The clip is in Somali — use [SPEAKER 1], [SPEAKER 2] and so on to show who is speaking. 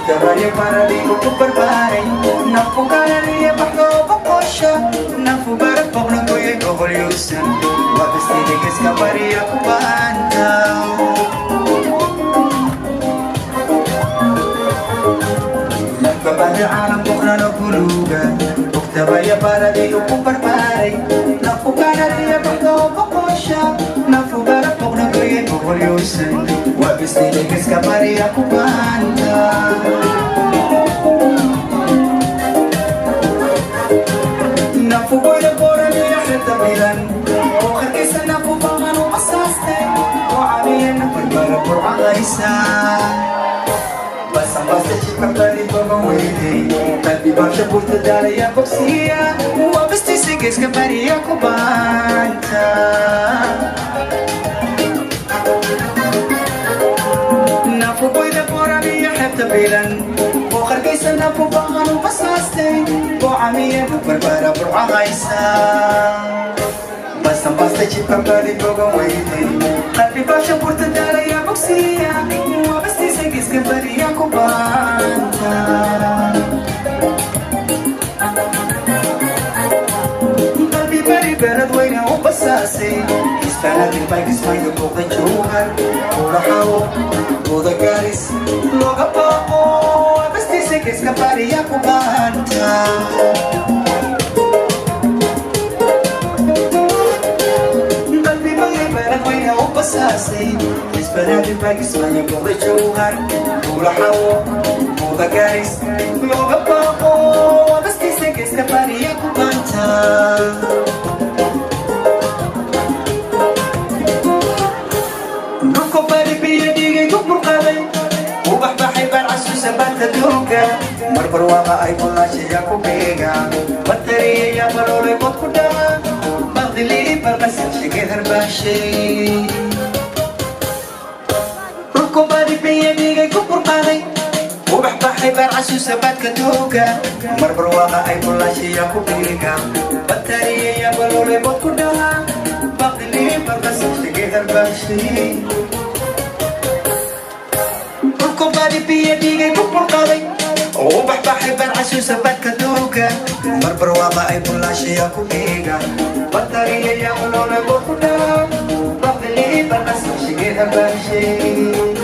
[SPEAKER 1] Trabalhei para digo que preparei. Não fogaria para o coxa. Não fogara por não tô e evolução. O abstine que escaparia com banda. Babada alam bukra na buluga. Trabalhei para digo que preparei. Não fogaria para o coxa. Não fogara por não tô e evolução. O abstine que escaparia com banda. Nafugoy bora niya katabilan Wakar kaysa nafubangan o masaste O aliyan na pagbara por angaysa Basang-basta chika pali pamawili Tabi bang siya puta dali ang pagsiya Wabasti sigis ka pari ako banta Nafugoy bora niya katabilan Wakar kaysa nafubangan o masaste عمية بربرة برعايسة بس تجيب بالي بوغا ويدي قلبي باشا بورت داري يا بوكسية وبس تسيقس كبري يا كوبانتا قلبي بري بلد وينه وبساسي يسفعنا بالبايك اسمعي بوغا جوهر ورحاو بوغا كاريس لوغا باقو que escaparia com banda Qalbi bagi bala wayna u basasay Isbaradi bagi ismanya boga jawhar Ula hawo, boga garis Loga baqo Bastise que escaparia com banda Nuko bari biya digay gubur qabay وبحبحي بالعسو سبات دوكا مربر واقع اي بلاشي يا كوبيغا بطرية يا برولي بطكودا بغدلي برقسل شكيثر باشي ركو بادي بيا ديغي كبر قاضي وبحبحي بالعسو سبات دوكا مربر واقع اي بلاشي يا كوبيغا بطرية يا برولي بطكودا بغدلي برقسل شكيثر باشي كوبادي بيا ديغي بوبر قاضي وبحبحي بالعسو سبات كدوكا مربر واقع اي بلاشي يا كوبيغا بطارية يا ملونة بوكودا بغدلي برقسم شكيها باشي